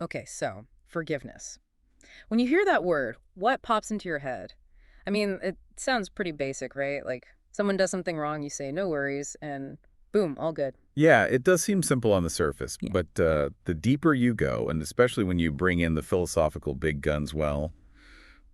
Okay, so forgiveness. When you hear that word, what pops into your head? I mean, it sounds pretty basic, right? Like someone does something wrong, you say, no worries, and boom, all good. Yeah, it does seem simple on the surface, Yeah. but the deeper you go, and especially when you bring in the philosophical big guns, well,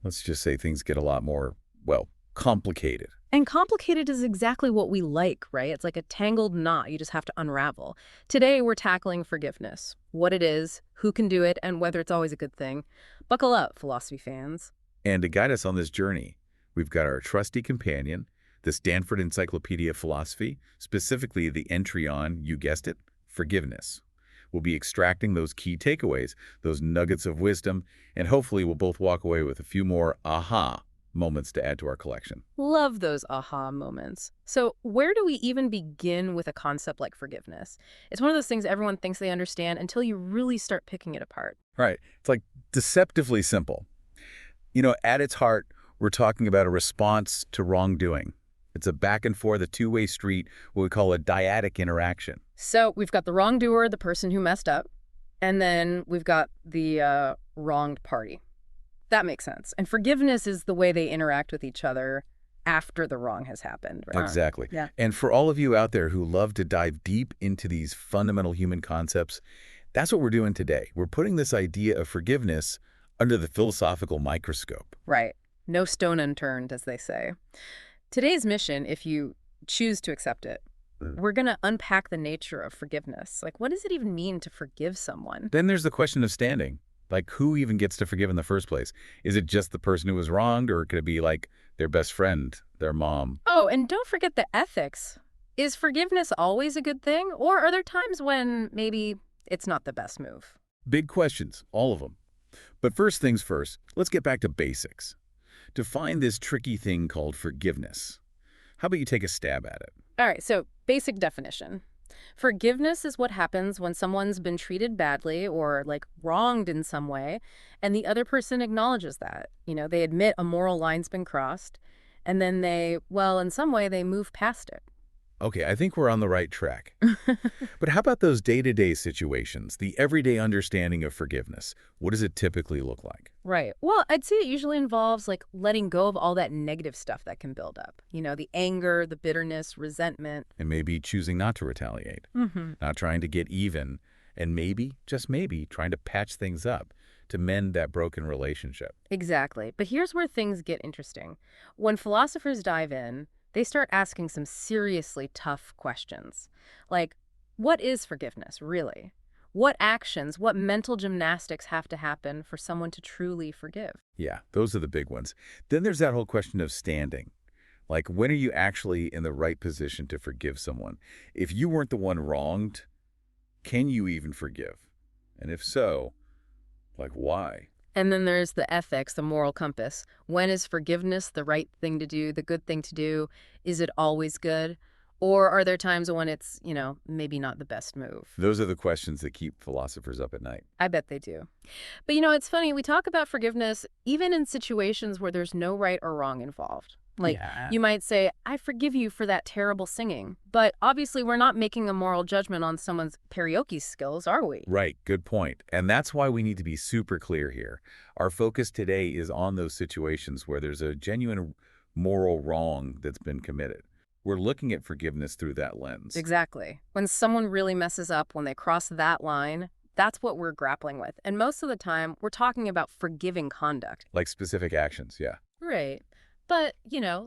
let's just say things get a lot more, well, complicated. And complicated is exactly what we like, right? It's like a tangled knot you just have to unravel. Today, we're tackling forgiveness, what it is, who can do it, and whether it's always a good thing. Buckle up, philosophy fans. And to guide us on this journey, we've got our trusty companion, the Stanford Encyclopedia of Philosophy, specifically the entry on, you guessed it, forgiveness. We'll be extracting those key takeaways, those nuggets of wisdom, and hopefully we'll both walk away with a few more aha moments to add to our collection. Love those aha moments. So, where do we even begin with a concept like forgiveness? It's one of those things everyone thinks they understand until you really start picking it apart. Right. It's like deceptively simple. At its heart, we're talking about a response to wrongdoing. It's a back and forth, a two-way street, what we call a dyadic interaction. So, we've got the wrongdoer, the person who messed up, and then we've got the wronged party. That makes sense. And forgiveness is the way they interact with each other after the wrong has happened, right? Exactly. Yeah. And for all of you out there who love to dive deep into these fundamental human concepts, that's what we're doing today. We're putting this idea of forgiveness under the philosophical microscope. Right. No stone unturned, as they say. Today's mission, if you choose to accept it, we're going to unpack the nature of forgiveness. Like, what does it even mean to forgive someone? Then there's the question of standing. Like, who even gets to forgive in the first place? Is it just the person who was wronged, or could it be like their best friend, their mom? Oh, and don't forget the ethics. Is forgiveness always a good thing? Or are there times when maybe it's not the best move? Big questions, all of them. But first things first, let's get back to basics. To find this tricky thing called forgiveness, how about you take a stab at it? All right, so basic definition. Forgiveness is what happens when someone's been treated badly or like wronged in some way, and the other person acknowledges that. They admit a moral line's been crossed, and then well, in some way, they move past it. Okay, I think we're on the right track. But how about those day-to-day situations, the everyday understanding of forgiveness? What does it typically look like? Right. Well, I'd say it usually involves like letting go of all that negative stuff that can build up. The anger, the bitterness, resentment. And maybe choosing not to retaliate, Hmm. not trying to get even, and maybe, just maybe, trying to patch things up to mend that broken relationship. Exactly. But here's where things get interesting. When philosophers dive in, they start asking some seriously tough questions. Like, what is forgiveness, really? What actions, what mental gymnastics have to happen for someone to truly forgive? Yeah, those are the big ones. Then there's that whole question of standing. Like, when are you actually in the right position to forgive someone? If you weren't the one wronged, can you even forgive? And if so, like, why? And then there's the ethics, the moral compass. When is forgiveness the right thing to do, the good thing to do? Is it always good? Or are there times when it's, maybe not the best move? Those are the questions that keep philosophers up at night. I bet they do. But it's funny, we talk about forgiveness even in situations where there's no right or wrong involved. Like, Yeah. you might say, I forgive you for that terrible singing. But obviously, we're not making a moral judgment on someone's karaoke skills, are we? Right, good point. And that's why we need to be super clear here. Our focus today is on those situations where there's a genuine moral wrong that's been committed. We're looking at forgiveness through that lens, Exactly. When someone really messes up, when they cross that line, that's what we're grappling with. And most of the time, we're talking about forgiving conduct. like specific actions, yeah. Right. But,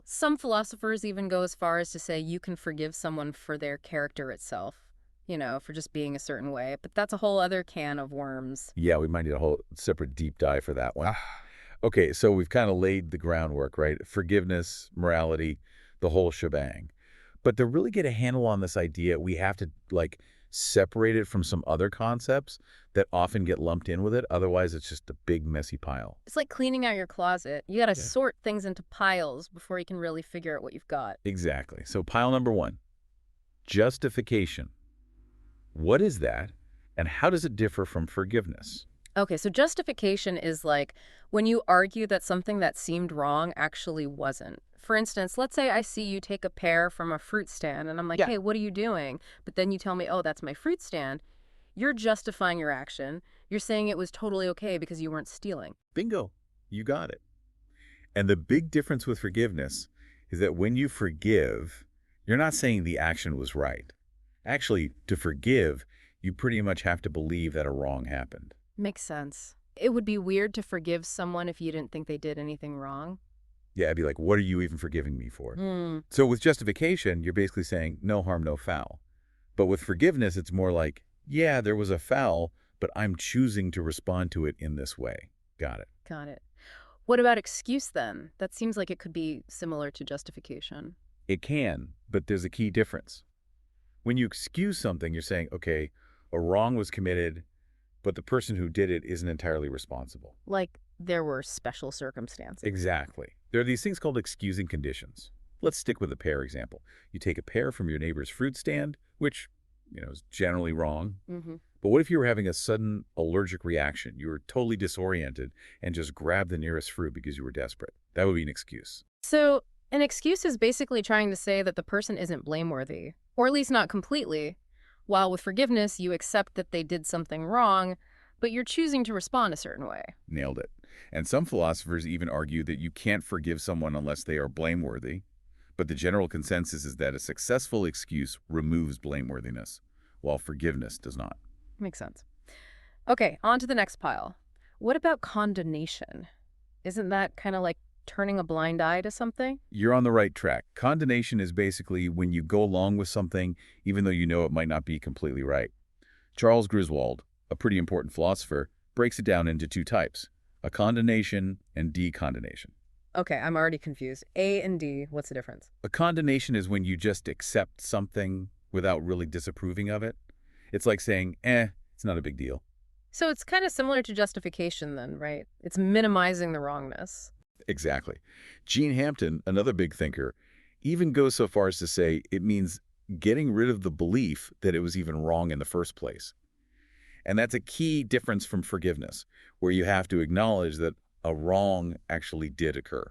some philosophers even go as far as to say you can forgive someone for their character itself, for just being a certain way. But that's a whole other can of worms. Yeah, we might need a whole separate deep dive for that one. Okay, so we've kind of laid the groundwork, right? Forgiveness, morality, the whole shebang. But to really get a handle on this idea, we have to like separate it from some other concepts that often get lumped in with it. Otherwise, it's just a big messy pile. It's like cleaning out your closet. You got to Yeah. sort things into piles before you can really figure out what you've got. Exactly. So pile number one, justification. What is that, and how does it differ from forgiveness? Okay, so justification is like when you argue that something that seemed wrong actually wasn't. For instance, let's say I see you take a pear from a fruit stand and I'm like, Yeah. hey, what are you doing? But then you tell me, oh, that's my fruit stand. You're justifying your action. You're saying it was totally okay because you weren't stealing. Bingo. You got it. And the big difference with forgiveness is that when you forgive, you're not saying the action was right. Actually, to forgive, you pretty much have to believe that a wrong happened. Makes sense. It would be weird to forgive someone if you didn't think they did anything wrong. Yeah, I'd be like, what are you even forgiving me for? Hmm. So with justification, you're basically saying no harm, no foul. But with forgiveness, it's more like, yeah, there was a foul, but I'm choosing to respond to it in this way. Got it. Got it. What about excuse then? That seems like it could be similar to justification. It can, but there's a key difference. When you excuse something, you're saying, okay, a wrong was committed, but the person who did it isn't entirely responsible. Like there were special circumstances. Exactly. There are these things called excusing conditions. Let's stick with the pear example. You take a pear from your neighbor's fruit stand, which, is generally wrong. Mm-hmm. But what if you were having a sudden allergic reaction? You were totally disoriented and just grabbed the nearest fruit because you were desperate. That would be an excuse. So an excuse is basically trying to say that the person isn't blameworthy, or at least not completely, while with forgiveness, you accept that they did something wrong, but you're choosing to respond a certain way. Nailed it. And some philosophers even argue that you can't forgive someone unless they are blameworthy. But the general consensus is that a successful excuse removes blameworthiness, while forgiveness does not. Makes sense. Okay, on to the next pile. What about condonation? Isn't that kind of like turning a blind eye to something? You're on the right track. Condonation is basically when you go along with something even though you know it might not be completely right. Charles Griswold, a pretty important philosopher, breaks it down into two types, a condonation and decondonation. Okay, I'm already confused. A and D, what's the difference? A condonation is when you just accept something without really disapproving of it. It's like saying, it's not a big deal. So it's kind of similar to justification then, right? It's minimizing the wrongness. Exactly. Gene Hampton, another big thinker, even goes so far as to say it means getting rid of the belief that it was even wrong in the first place. And that's a key difference from forgiveness, where you have to acknowledge that a wrong actually did occur.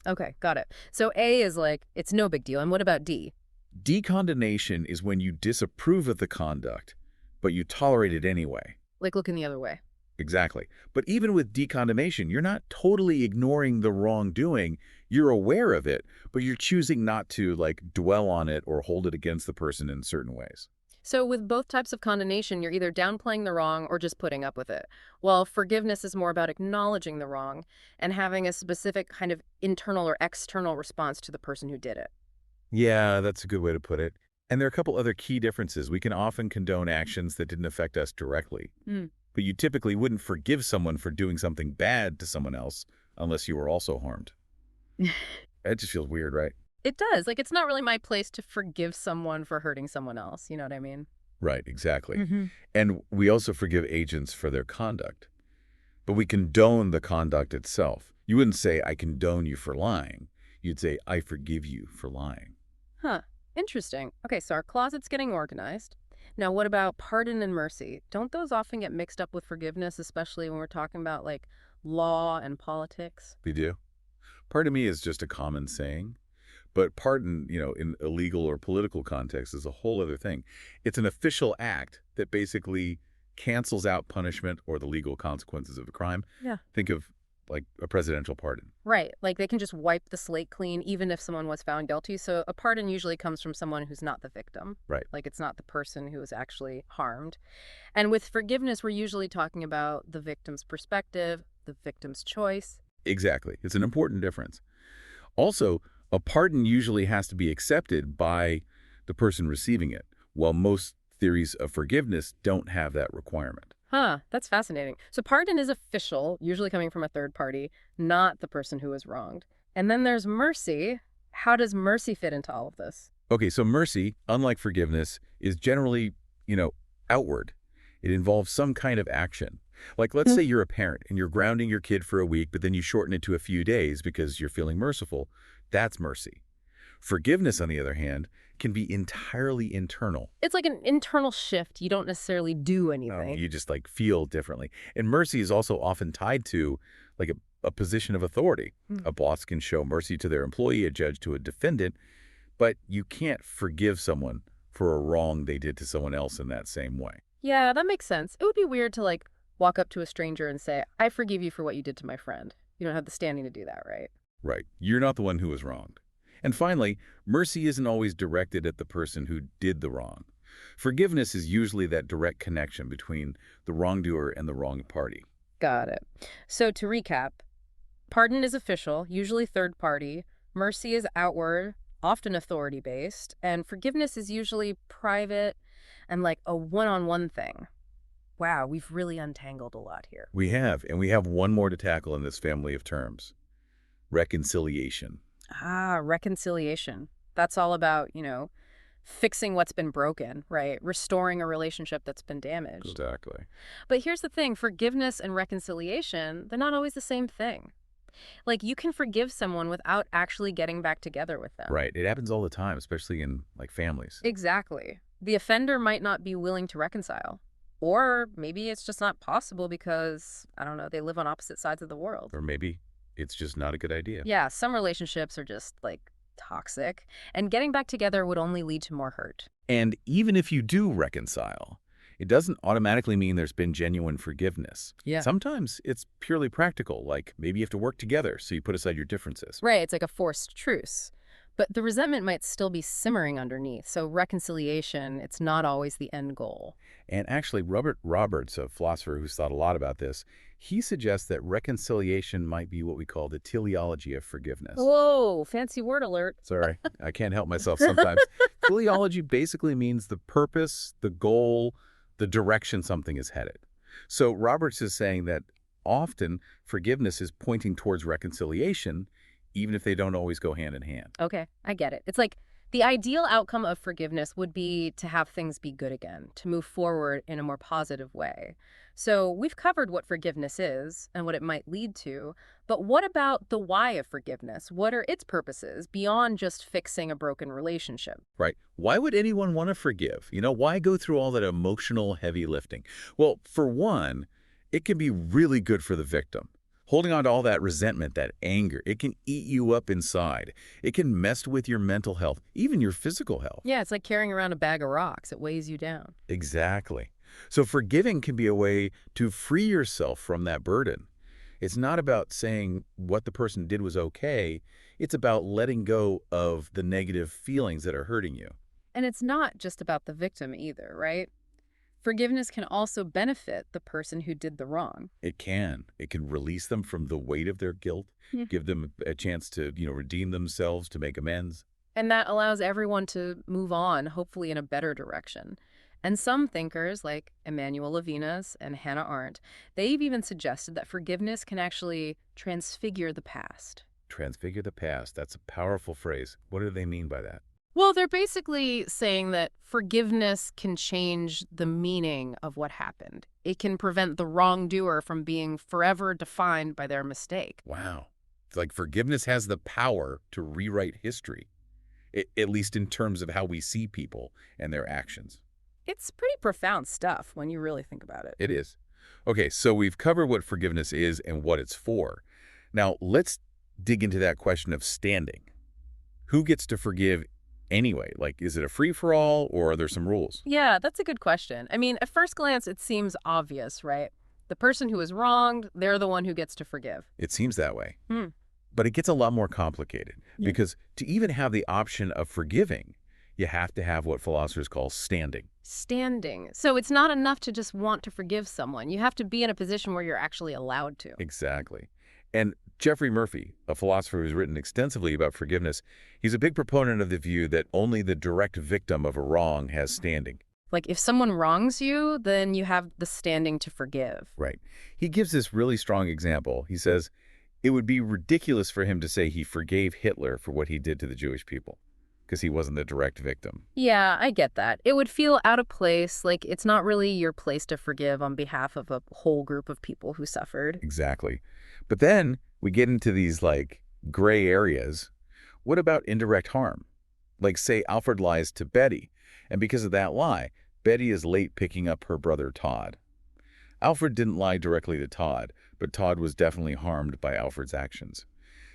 Okay, got it. So A is like, it's no big deal. And what about D? Decondonation is when you disapprove of the conduct, but you tolerate it anyway. Like looking the other way. Exactly. But even with decondonation, you're not totally ignoring the wrongdoing. You're aware of it, but you're choosing not to, dwell on it or hold it against the person in certain ways. So with both types of condemnation, you're either downplaying the wrong or just putting up with it. While forgiveness is more about acknowledging the wrong and having a specific kind of internal or external response to the person who did it. Yeah, that's a good way to put it. And there are a couple other key differences. We can often condone actions that didn't affect us directly. But you typically wouldn't forgive someone for doing something bad to someone else unless you were also harmed. That just feels weird, right? It does. Like, it's not really my place to forgive someone for hurting someone else. You know what I mean? Right, exactly. Mm-hmm. And we also forgive agents for their conduct. But we condone the conduct itself. You wouldn't say, I condone you for lying. You'd say, I forgive you for lying. Huh. Interesting. Okay, so our closet's getting organized. Now, what about pardon and mercy? Don't those often get mixed up with forgiveness, especially when we're talking about, like, law and politics? They do. Pardon me is just a common saying. But pardon, in a legal or political context is a whole other thing. It's an official act that basically cancels out punishment or the legal consequences of a crime. Yeah. Think of, like, a presidential pardon. Right. Like, they can just wipe the slate clean even if someone was found guilty. So a pardon usually comes from someone who's not the victim. Right. Like, it's not the person who was actually harmed. And with forgiveness, we're usually talking about the victim's perspective, the victim's choice. Exactly. It's an important difference. Also, a pardon usually has to be accepted by the person receiving it, while most theories of forgiveness don't have that requirement. Huh, that's fascinating. So pardon is official, usually coming from a third party, not the person who was wronged. And then there's mercy. How does mercy fit into all of this? Okay, so mercy, unlike forgiveness, is generally, outward. It involves some kind of action. Like, let's say you're a parent and you're grounding your kid for a week, but then you shorten it to a few days because you're feeling merciful. That's mercy. Forgiveness, on the other hand, can be entirely internal. It's like an internal shift. You don't necessarily do anything. You just feel differently. And mercy is also often tied to a position of authority. A boss can show mercy to their employee, a judge to a defendant, but you can't forgive someone for a wrong they did to someone else in that same way. Yeah, that makes sense. It would be weird to walk up to a stranger and say, I forgive you for what you did to my friend. You don't have the standing to do that, right? Right. You're not the one who was wronged. And finally, mercy isn't always directed at the person who did the wrong. Forgiveness is usually that direct connection between the wrongdoer and the wronged party. Got it. So to recap, pardon is official, usually third party. Mercy is outward, often authority-based. And forgiveness is usually private and like a one-on-one thing. Wow, we've really untangled a lot here. We have, and we have one more to tackle in this family of terms. Reconciliation. Reconciliation. That's all about, fixing what's been broken, right? Restoring a relationship that's been damaged. Exactly. But here's the thing, forgiveness and reconciliation, they're not always the same thing. Like, you can forgive someone without actually getting back together with them. Right. It happens all the time, especially in, like, families. Exactly. The offender might not be willing to reconcile. Or maybe it's just not possible because, I don't know, they live on opposite sides of the world. Or maybe it's just not a good idea. Yeah, some relationships are just, like, toxic. And getting back together would only lead to more hurt. And even if you do reconcile, it doesn't automatically mean there's been genuine forgiveness. Yeah. Sometimes it's purely practical, like maybe you have to work together, so you put aside your differences. Right, it's like a forced truce. But the resentment might still be simmering underneath, so reconciliation, it's not always the end goal. And actually, Robert Roberts, a philosopher who's thought a lot about this, he suggests that reconciliation might be what we call the teleology of forgiveness. Whoa, fancy word alert. Sorry, I can't help myself sometimes. Teleology basically means the purpose, the goal, the direction something is headed. So Roberts is saying that often forgiveness is pointing towards reconciliation, even if they don't always go hand in hand. Okay, I get it. It's like the ideal outcome of forgiveness would be to have things be good again, to move forward in a more positive way. So we've covered what forgiveness is and what it might lead to, but what about the why of forgiveness? What are its purposes beyond just fixing a broken relationship? Right. Why would anyone want to forgive? Why go through all that emotional heavy lifting? Well, for one, it can be really good for the victim. Holding on to all that resentment, that anger, it can eat you up inside. It can mess with your mental health, even your physical health. Yeah, it's like carrying around a bag of rocks. It weighs you down. Exactly. So forgiving can be a way to free yourself from that burden. It's not about saying what the person did was okay. It's about letting go of the negative feelings that are hurting you. And it's not just about the victim either, right? Forgiveness can also benefit the person who did the wrong. It can. It can release them from the weight of their guilt, Yeah. give them a chance to, redeem themselves, to make amends. And that allows everyone to move on, hopefully in a better direction. And some thinkers, like Emmanuel Levinas and Hannah Arendt, they've even suggested that forgiveness can actually transfigure the past. Transfigure the past. That's a powerful phrase. What do they mean by that? Well, they're basically saying that forgiveness can change the meaning of what happened. It can prevent the wrongdoer from being forever defined by their mistake. Wow. It's like forgiveness has the power to rewrite history, at least in terms of how we see people and their actions. It's pretty profound stuff when you really think about it. It is. Okay, so we've covered what forgiveness is and what it's for. Now, let's dig into that question of standing. Who gets to forgive anyway? Like, is it a free-for-all, or are there some rules? Yeah, that's a good question. I mean, at first glance, it seems obvious, right? The person who is wronged, they're the one who gets to forgive. It seems that way. Hmm. But it gets a lot more complicated, Yeah. because to even have the option of forgiving, you have to have what philosophers call standing. Standing. So it's not enough to just want to forgive someone. You have to be in a position where you're actually allowed to. Exactly. And Geoffrey Murphy, a philosopher who's written extensively about forgiveness, he's a big proponent of the view that only the direct victim of a wrong has standing. Like, if someone wrongs you, then you have the standing to forgive. Right. He gives this really strong example. He says, it would be ridiculous for him to say he forgave Hitler for what he did to the Jewish people, because he wasn't the direct victim. Yeah, I get that. It would feel out of place, like it's not really your place to forgive on behalf of a whole group of people who suffered. Exactly. But then we get into these, like, gray areas. What about indirect harm? Like, say Alfred lies to Betty, and because of that lie, Betty is late picking up her brother Todd. Alfred didn't lie directly to Todd, but Todd was definitely harmed by Alfred's actions.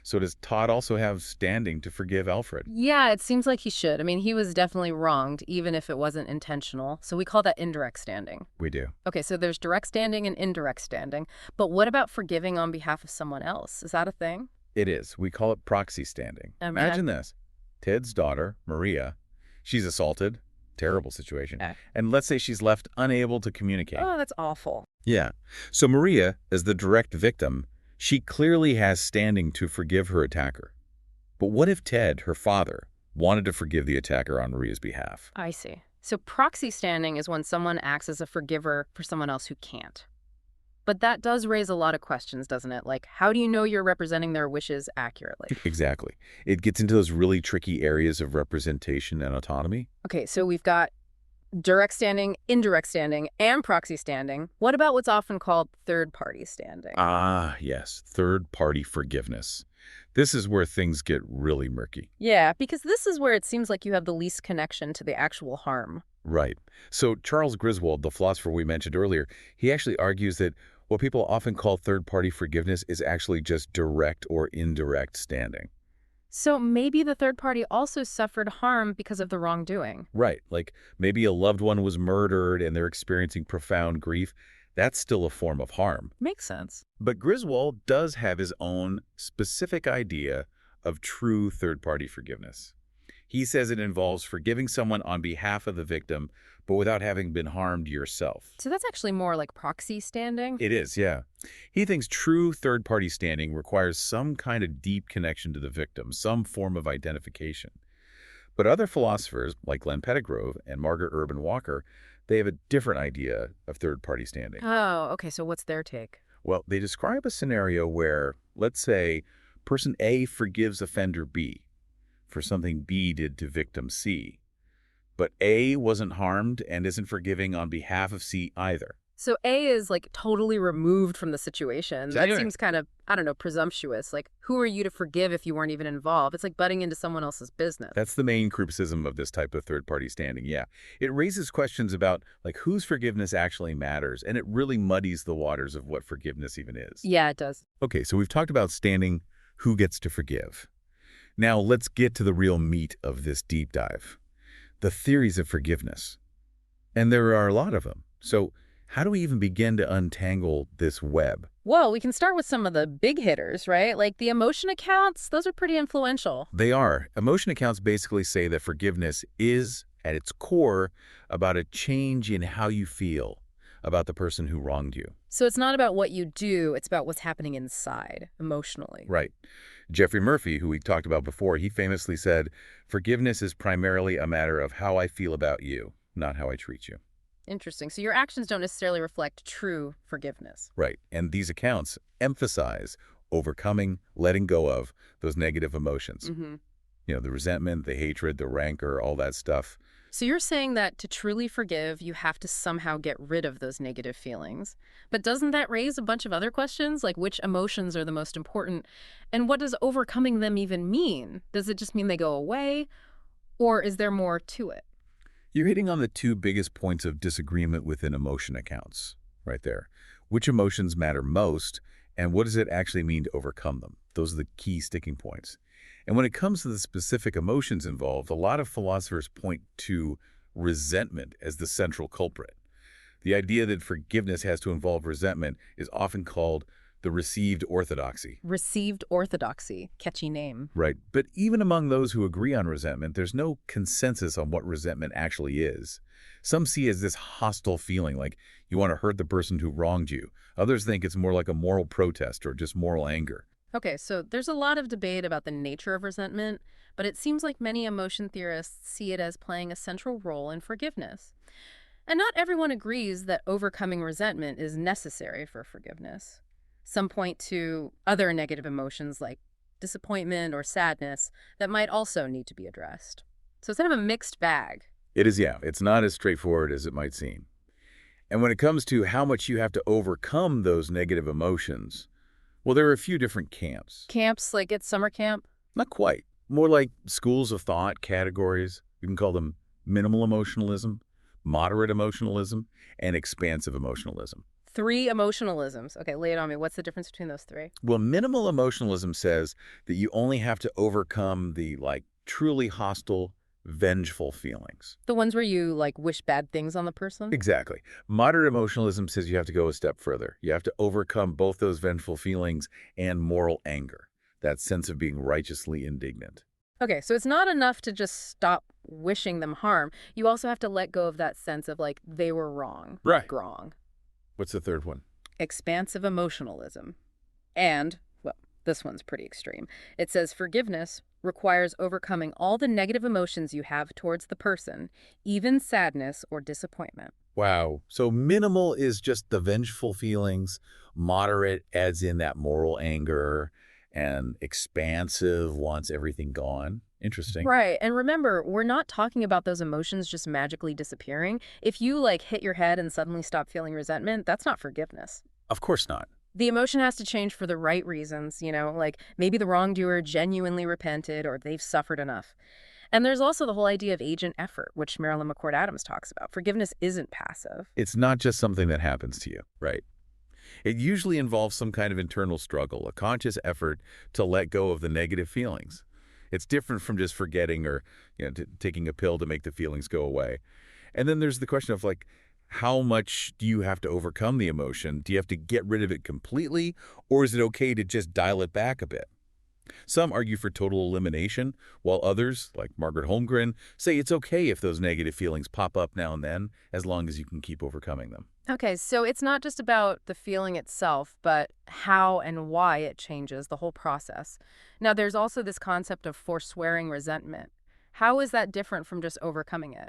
So does Todd also have standing to forgive Alfred? Yeah, it seems like he should. I mean, he was definitely wronged, even if it wasn't intentional. So we call that indirect standing. We do. Okay, so there's direct standing and indirect standing. But what about forgiving on behalf of someone else? Is that a thing? It is. We call it proxy standing. Okay. Imagine this. Ted's daughter, Maria, she's assaulted. Terrible situation. Okay. And let's say she's left unable to communicate. Oh, that's awful. Yeah. So Maria, as the direct victim, she clearly has standing to forgive her attacker. But what if Ted, her father, wanted to forgive the attacker on Maria's behalf? I see. So proxy standing is when someone acts as a forgiver for someone else who can't. But that does raise a lot of questions, doesn't it? Like, how do you know you're representing their wishes accurately? Exactly. It gets into those really tricky areas of representation and autonomy. Okay, so we've got direct standing, indirect standing, and proxy standing. What about what's often called third-party standing? Ah, yes. Third-party forgiveness. This is where things get really murky. Yeah, because this is where it seems like you have the least connection to the actual harm. Right. So Charles Griswold, the philosopher we mentioned earlier, he actually argues that what people often call third-party forgiveness is actually just direct or indirect standing. So maybe the third party also suffered harm because of the wrongdoing. Right. Like maybe a loved one was murdered and they're experiencing profound grief. That's still a form of harm. Makes sense. But Griswold does have his own specific idea of true third-party forgiveness. He says it involves forgiving someone on behalf of the victim, but without having been harmed yourself. So that's actually more like proxy standing? It is, yeah. He thinks true third-party standing requires some kind of deep connection to the victim, some form of identification. But other philosophers, like Glenn Pettigrove and Margaret Urban Walker, they have a different idea of third-party standing. Oh, okay, so what's their take? Well, they describe a scenario where, let's say, person A forgives offender B for something B did to victim C. But A wasn't harmed and isn't forgiving on behalf of C either. So A is like totally removed from the situation. That Exactly. seems kind of, I don't know, presumptuous. Like, who are you to forgive if you weren't even involved? It's like butting into someone else's business. That's the main criticism of this type of third-party standing, yeah. It raises questions about, like, whose forgiveness actually matters, and it really muddies the waters of what forgiveness even is. Yeah, it does. Okay, so we've talked about standing, who gets to forgive. Now, let's get to the real meat of this deep dive. The theories of forgiveness. And there are a lot of them. So how do we even begin to untangle this web? Well, we can start with some of the big hitters, right? Like the emotion accounts, those are pretty influential. They are. Emotion accounts basically say that forgiveness is, at its core, about a change in how you feel about the person who wronged you. So it's not about what you do, it's about what's happening inside, emotionally. Right. Jeffrey Murphy, who we talked about before, he famously said, "Forgiveness is primarily a matter of how I feel about you, not how I treat you." Interesting. So your actions don't necessarily reflect true forgiveness. Right. And these accounts emphasize overcoming, letting go of those negative emotions. Mm-hmm. You know, the resentment, the hatred, the rancor, all that stuff. So you're saying that to truly forgive, you have to somehow get rid of those negative feelings. But doesn't that raise a bunch of other questions, like which emotions are the most important? And what does overcoming them even mean? Does it just mean they go away? Or is there more to it? You're hitting on the two biggest points of disagreement within emotion accounts right there. Which emotions matter most, and what does it actually mean to overcome them? Those are the key sticking points. And when it comes to the specific emotions involved, a lot of philosophers point to resentment as the central culprit. The idea that forgiveness has to involve resentment is often called the received orthodoxy. Received orthodoxy. Catchy name. Right. But even among those who agree on resentment, there's no consensus on what resentment actually is. Some see it as this hostile feeling, like you want to hurt the person who wronged you. Others think it's more like a moral protest or just moral anger. Okay, so there's a lot of debate about the nature of resentment, but it seems like many emotion theorists see it as playing a central role in forgiveness. And not everyone agrees that overcoming resentment is necessary for forgiveness. Some point to other negative emotions like disappointment or sadness that might also need to be addressed. So it's kind of a mixed bag. It is, yeah. It's not as straightforward as it might seem. And when it comes to how much you have to overcome those negative emotions, well, there are a few different camps. Camps like at summer camp? Not quite. More like schools of thought, categories. We can call them minimal emotionalism, moderate emotionalism, and expansive emotionalism. 3 emotionalisms. Okay, lay it on me. What's the difference between those 3? Well, minimal emotionalism says that you only have to overcome the, truly hostile, vengeful feelings. The ones where you, like, wish bad things on the person? Exactly. Moderate emotionalism says you have to go a step further. You have to overcome both those vengeful feelings and moral anger, that sense of being righteously indignant. Okay, so it's not enough to just stop wishing them harm. You also have to let go of that sense of, like, they were wrong. Right. Wrong. What's the third one? Expansive emotionalism. And, well, this one's pretty extreme. It says forgiveness requires overcoming all the negative emotions you have towards the person, even sadness or disappointment. Wow. So minimal is just the vengeful feelings. Moderate adds in that moral anger. And expansive wants everything gone. Interesting. Right. And remember, we're not talking about those emotions just magically disappearing. If you, like, hit your head and suddenly stop feeling resentment, that's not forgiveness. Of course not. The emotion has to change for the right reasons, like maybe the wrongdoer genuinely repented or they've suffered enough. And there's also the whole idea of agent effort, which Marilyn McCord Adams talks about. Forgiveness isn't passive. It's not just something that happens to you, right? It usually involves some kind of internal struggle, a conscious effort to let go of the negative feelings. It's different from just forgetting or taking a pill to make the feelings go away. And then there's the question of, how much do you have to overcome the emotion? Do you have to get rid of it completely, or is it okay to just dial it back a bit? Some argue for total elimination, while others, like Margaret Holmgren, say it's okay if those negative feelings pop up now and then, as long as you can keep overcoming them. Okay, so it's not just about the feeling itself, but how and why it changes, the whole process. Now, there's also this concept of forswearing resentment. How is that different from just overcoming it?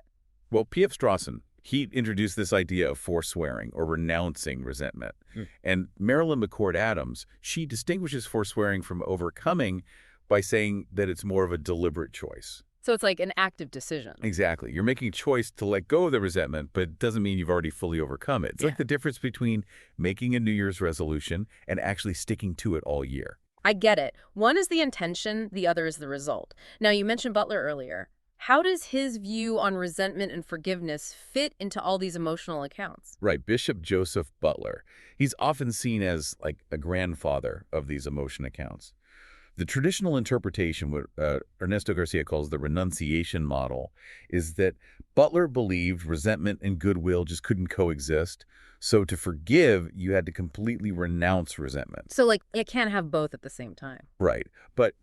Well, P.F. Strawson, he introduced this idea of forswearing or renouncing resentment. And Marilyn McCord Adams, she distinguishes forswearing from overcoming by saying that it's more of a deliberate choice. So it's like an active decision. Exactly. You're making a choice to let go of the resentment, but it doesn't mean you've already fully overcome it. It's like the difference between making a New Year's resolution and actually sticking to it all year. I get it. One is the intention, the other is the result. Now, you mentioned Butler earlier. How does his view on resentment and forgiveness fit into all these emotional accounts? Right. Bishop Joseph Butler. He's often seen as a grandfather of these emotion accounts. The traditional interpretation, what Ernesto Garcia calls the renunciation model, is that Butler believed resentment and goodwill just couldn't coexist. So to forgive, you had to completely renounce resentment. So, like, you can't have both at the same time. Right. But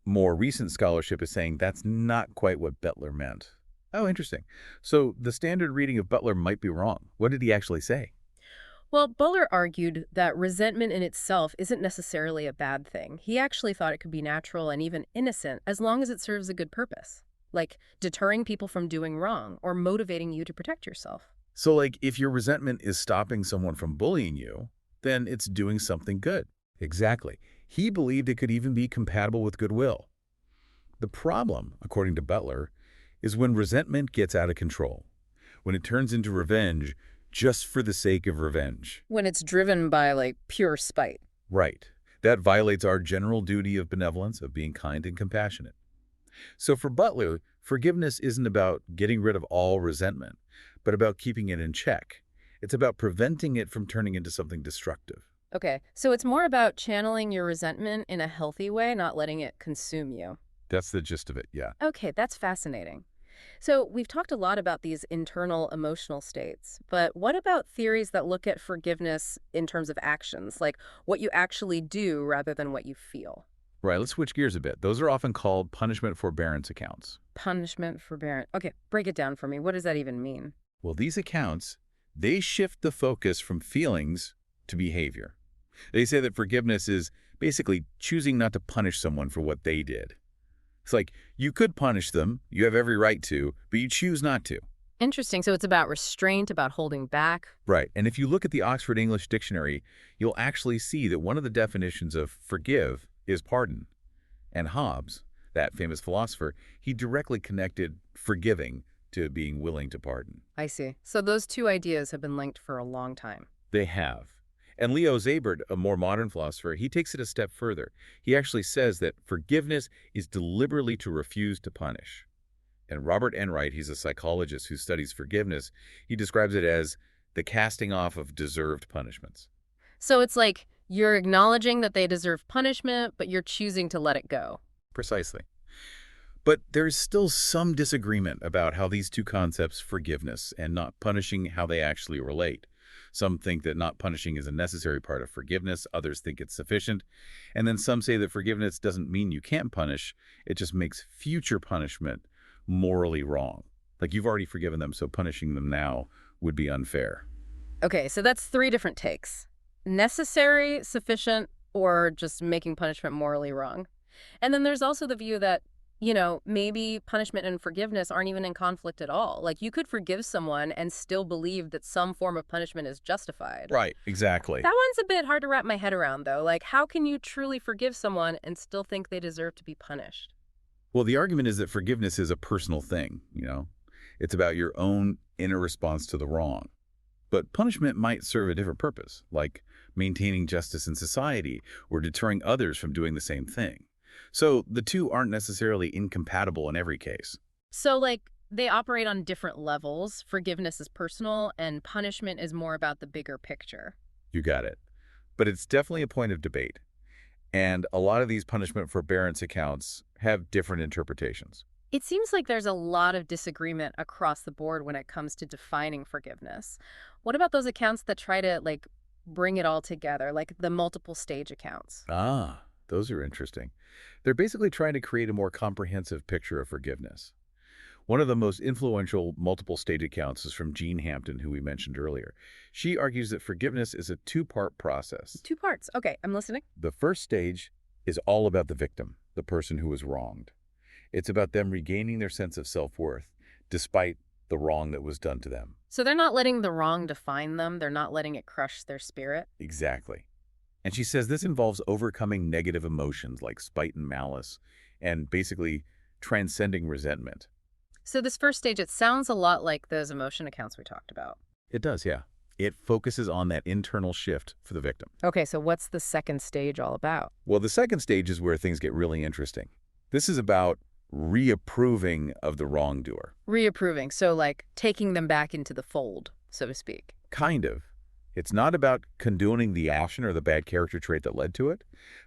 more recent scholarship is saying that's not quite what Butler meant. Oh, interesting. So the standard reading of Butler might be wrong. What did he actually say? Well, Butler argued that resentment in itself isn't necessarily a bad thing. He actually thought it could be natural and even innocent as long as it serves a good purpose, like deterring people from doing wrong or motivating you to protect yourself. So, if your resentment is stopping someone from bullying you, then it's doing something good. Exactly. He believed it could even be compatible with goodwill. The problem, according to Butler, is when resentment gets out of control, when it turns into revenge just for the sake of revenge. When it's driven by, like, pure spite. Right. That violates our general duty of benevolence, of being kind and compassionate. So for Butler, forgiveness isn't about getting rid of all resentment, but about keeping it in check. It's about preventing it from turning into something destructive. Okay, so it's more about channeling your resentment in a healthy way, not letting it consume you. That's the gist of it, yeah. Okay, that's fascinating. So we've talked a lot about these internal emotional states, but what about theories that look at forgiveness in terms of actions, like what you actually do rather than what you feel? Right, let's switch gears a bit. Those are often called punishment forbearance accounts. Punishment forbearance. Okay, break it down for me. What does that even mean? Well, these accounts, they shift the focus from feelings to behavior. They say that forgiveness is basically choosing not to punish someone for what they did. It's like, you could punish them, you have every right to, but you choose not to. Interesting. So it's about restraint, about holding back. Right. And if you look at the Oxford English Dictionary, you'll actually see that one of the definitions of forgive is pardon. And Hobbes, that famous philosopher, he directly connected forgiving to being willing to pardon. I see. So those two ideas have been linked for a long time. They have. And Leo Zabert, a more modern philosopher, he takes it a step further. He actually says that forgiveness is deliberately to refuse to punish. And Robert Enright, he's a psychologist who studies forgiveness, he describes it as the casting off of deserved punishments. So it's like you're acknowledging that they deserve punishment, but you're choosing to let it go. Precisely. But there's still some disagreement about how these two concepts, forgiveness and not punishing, how they actually relate. Some think that not punishing is a necessary part of forgiveness, others think it's sufficient, and then some say that forgiveness doesn't mean you can't punish, it just makes future punishment morally wrong. Like you've already forgiven them, so punishing them now would be unfair. Okay, so that's three different takes. Necessary, sufficient, or just making punishment morally wrong. And then there's also the view that, maybe punishment and forgiveness aren't even in conflict at all. Like you could forgive someone and still believe that some form of punishment is justified. Right, exactly. That one's a bit hard to wrap my head around, though. Like, how can you truly forgive someone and still think they deserve to be punished? Well, the argument is that forgiveness is a personal thing. It's about your own inner response to the wrong. But punishment might serve a different purpose, like maintaining justice in society or deterring others from doing the same thing. So the two aren't necessarily incompatible in every case. So, like, they operate on different levels. Forgiveness is personal, and punishment is more about the bigger picture. You got it. But it's definitely a point of debate. And a lot of these punishment forbearance accounts have different interpretations. It seems like there's a lot of disagreement across the board when it comes to defining forgiveness. What about those accounts that try to, like, bring it all together, like the multiple stage accounts? Ah, those are interesting. They're basically trying to create a more comprehensive picture of forgiveness. One of the most influential multiple stage accounts is from Jean Hampton, who we mentioned earlier. She argues that forgiveness is a two-part process. Two parts. Okay, I'm listening. The first stage is all about the victim, the person who was wronged. It's about them regaining their sense of self-worth despite the wrong that was done to them. So they're not letting the wrong define them. They're not letting it crush their spirit. Exactly. And she says this involves overcoming negative emotions like spite and malice and basically transcending resentment. So this first stage, it sounds a lot like those emotion accounts we talked about. It does, yeah. It focuses on that internal shift for the victim. Okay, so what's the second stage all about? Well, the second stage is where things get really interesting. This is about reapproving of the wrongdoer. Reapproving, so like taking them back into the fold, so to speak. Kind of. It's not about condoning the action or the bad character trait that led to it,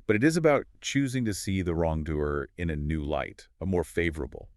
but it is about choosing to see the wrongdoer in a new light, a more favorable.